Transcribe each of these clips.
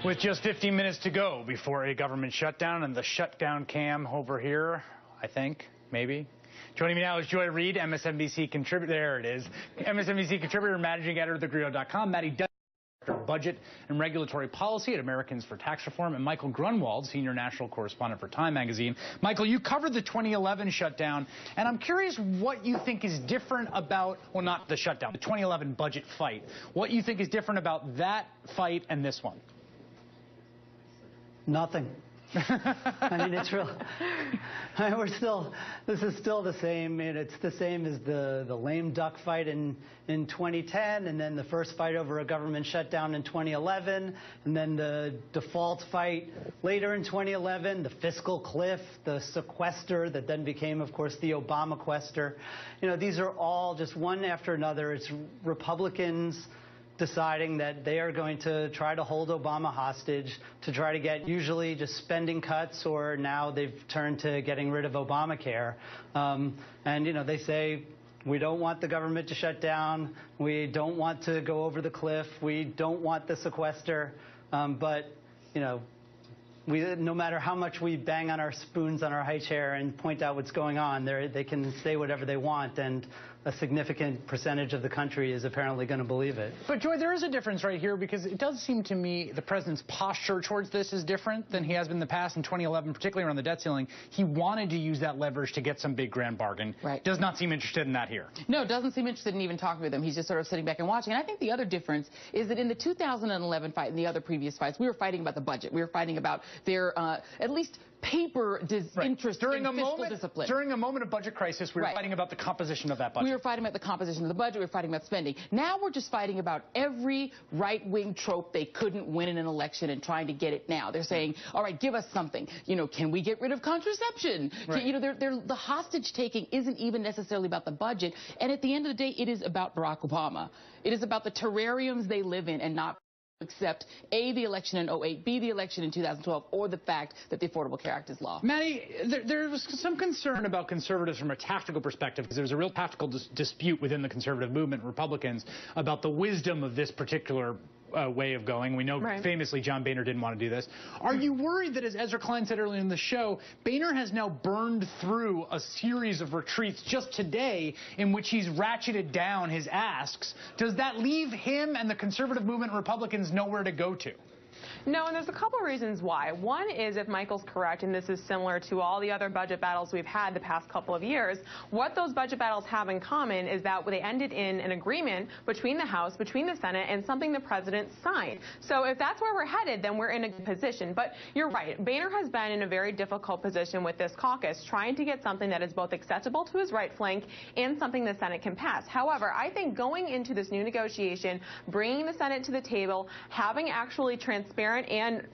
With just 15 minutes to go before a government shutdown and the shutdown cam over here, I think, maybe. Joining me now is Joy Reid, MSNBC contributor. There it is. MSNBC contributor and managing editor of thegrio.com. Mattie Duppler, Director of Budget and Regulatory Policy at Americans for Tax Reform, and Michael Grunwald, Senior National Correspondent for Time Magazine. Michael, you covered the 2011 shutdown, and I'm curious what you think is different about, well, not the shutdown, the 2011 budget fight. What you think is different about that fight and this one? Nothing. I mean, it's real. This is still the same. I mean, it's the same as the lame duck fight in 2010, and then the first fight over a government shutdown in 2011, and then the default fight later in 2011, the fiscal cliff, the sequester that then became, of course, the Obama-quester. You know, these are all just one after another. It's Republicans deciding that they are going to try to hold Obama hostage to try to get usually just spending cuts, or now they've turned to getting rid of Obamacare. And, you know, they say, we don't want the government to shut down. We don't want to go over the cliff. We don't want the sequester. But, you know, no matter how much we bang on our spoons on our high chair and point out what's going on, they can say whatever they want, and a significant percentage of the country is apparently going to believe it. But, Joy, there is a difference right here, because it does seem to me the president's posture towards this is different than he has been in the past. In 2011, particularly around the debt ceiling, he wanted to use that leverage to get some big grand bargain. Right. Does not seem interested in that here. No, doesn't seem interested in even talking with them. He's just sort of sitting back and watching. And I think the other difference is that in the 2011 fight and the other previous fights, we were fighting about the budget. We were fighting about their, at least, paper interest in fiscal discipline. During a moment of budget crisis, we were fighting about the composition of that budget. We were fighting about the composition of the budget. We were fighting about spending. Now we're just fighting about every right-wing trope they couldn't win in an election and trying to get it now. They're saying, all right, give us something. You know, can we get rid of contraception? Right. You know, the hostage-taking isn't even necessarily about the budget. And at the end of the day, it is about Barack Obama. It is about the terrariums they live in, and not accept A, the election in 2008, B, the election in 2012, or the fact that the Affordable Care Act is law. Mattie, there was some concern about conservatives from a tactical perspective, because there was a real tactical dispute within the conservative movement, Republicans, about the wisdom of this particular way of going. We know famously John Boehner didn't want to do this. Are you worried that, as Ezra Klein said earlier in the show, Boehner has now burned through a series of retreats just today in which he's ratcheted down his asks? Does that leave him and the conservative movement and Republicans nowhere to go to? No, and there's a couple of reasons why. One is, if Michael's correct, and this is similar to all the other budget battles we've had the past couple of years, what those budget battles have in common is that they ended in an agreement between the House, between the Senate, and something the president signed. So if that's where we're headed, then we're in a good position. But you're right. Boehner has been in a very difficult position with this caucus, trying to get something that is both acceptable to his right flank and something the Senate can pass. However, I think going into this new negotiation, bringing the Senate to the table, having actually transparent and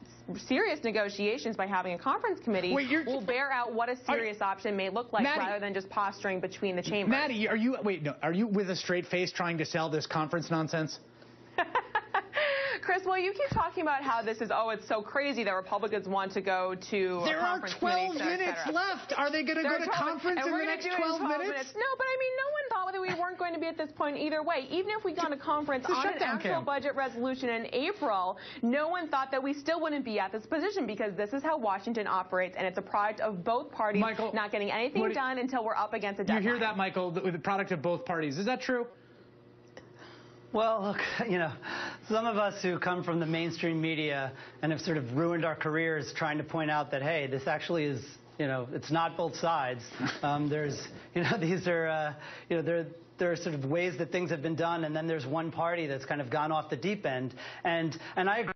serious negotiations by having a conference committee will bear out what a serious option may look like, Mattie, rather than just posturing between the chambers. Mattie, are you with a straight face trying to sell this conference nonsense? Chris, well, you keep talking about how this is, it's so crazy that Republicans want to go to a conference committee. There are 12 minutes left. Are they going to go to conference in the next 12 minutes? No, but I mean, no one thought that we weren't going to be at this point either way. Even if we got a conference on an actual budget resolution in April, no one thought that we still wouldn't be at this position, because this is how Washington operates, and it's a product of both parties not getting anything done until we're up against a deadline. You hear that, Michael, the product of both parties. Is that true? Well, look, you know, some of us who come from the mainstream media and have sort of ruined our careers trying to point out that, hey, this actually is, you know, it's not both sides. There's, you know, these are, you know, there are sort of ways that things have been done, and then there's one party that's kind of gone off the deep end. And I agree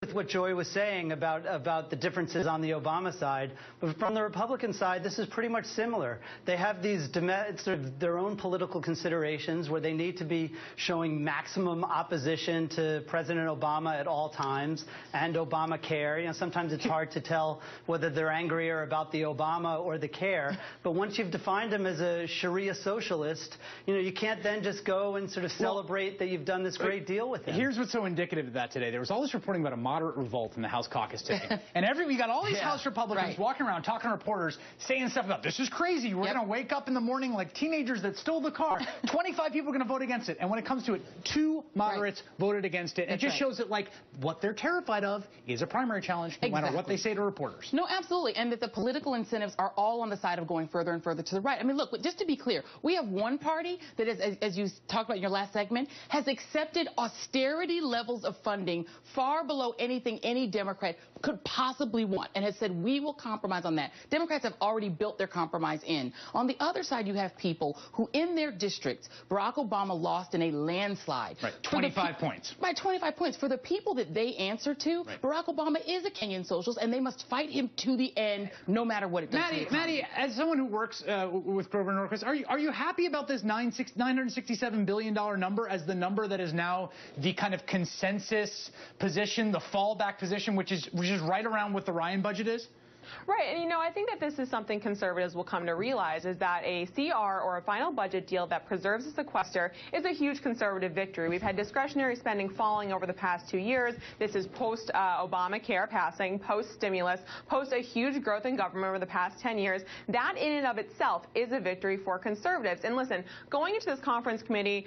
with what Joy was saying about the differences on the Obama side, but from the Republican side, this is pretty much similar. They have these sort of their own political considerations where they need to be showing maximum opposition to President Obama at all times, and Obamacare. You know, sometimes it's hard to tell whether they're angrier about the Obama or the care, but once you've defined him as a Sharia socialist, you know, you can't then just go and sort of celebrate that you've done this great deal with him. Here's what's so indicative of that today. There was all this reporting about a moderate revolt in the House caucus today. And we got all these House Republicans walking around talking to reporters, saying stuff about, this is crazy. We're going to wake up in the morning like teenagers that stole the car. 25 people are going to vote against it. And when it comes to it, 2 moderates voted against it. And it just shows that, like, what they're terrified of is a primary challenge, no matter what they say to reporters. No, absolutely. And that the political incentives are all on the side of going further and further to the right. I mean, look, just to be clear, we have one party that is, as you talked about in your last segment, has accepted austerity levels of funding far below anything any Democrat could possibly want, and has said we will compromise on that. Democrats have already built their compromise in. On the other side, you have people who in their districts, Barack Obama lost in a landslide. Right, 25 points. By 25 points. For the people that they answer to, Barack Obama is a Kenyan socialist, and they must fight him to the end, no matter what it does. Mattie, as someone who works with Grover Norquist, are you happy about this $967 billion number as the number that is now the kind of consensus position, the fallback position, which is right around what the Ryan budget is? Right, and I think that this is something conservatives will come to realize, is that a CR or a final budget deal that preserves the sequester is a huge conservative victory. We've had discretionary spending falling over the past 2 years. This is post-Obamacare passing, post-stimulus, post a huge growth in government over the past 10 years. That in and of itself is a victory for conservatives. And listen, going into this conference committee,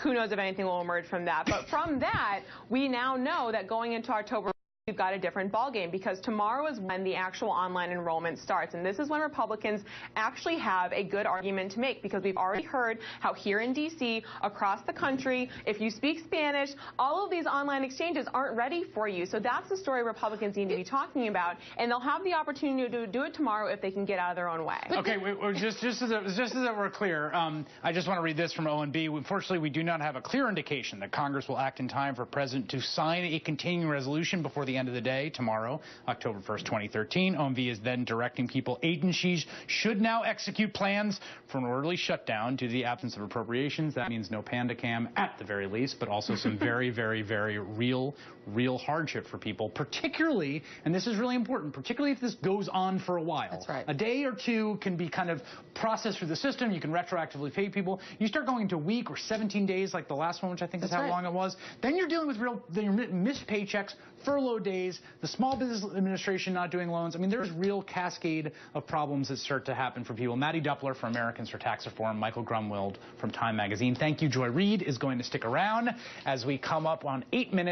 who knows if anything will emerge from that. But from that, we now know that going into October, we've got a different ballgame, because tomorrow is when the actual online enrollment starts. And this is when Republicans actually have a good argument to make, because we've already heard how here in D.C., across the country, if you speak Spanish, all of these online exchanges aren't ready for you. So that's the story Republicans need to be talking about, and they'll have the opportunity to do it tomorrow if they can get out of their own way. Okay, just as that we're clear, I just want to read this from ONB. Unfortunately, we do not have a clear indication that Congress will act in time for President to sign a continuing resolution before the end of the day tomorrow, October 1st, 2013. OMB is then directing agencies should now execute plans for an orderly shutdown due to the absence of appropriations. That means no panda cam at the very least, but also some very, very, very real hardship for people, particularly, and this is really important, particularly if this goes on for a while. That's right. A day or two can be kind of processed through the system. You can retroactively pay people. You start going to a week or 17 days like the last one, which I think is how long it was. Then you're dealing with missed paychecks, furlough days, the Small Business Administration not doing loans. I mean, there's real cascade of problems that start to happen for people. Mattie Duppler from Americans for Tax Reform, Michael Grumwild from Time Magazine. Thank you. Joy Reid is going to stick around as we come up on 8 minutes.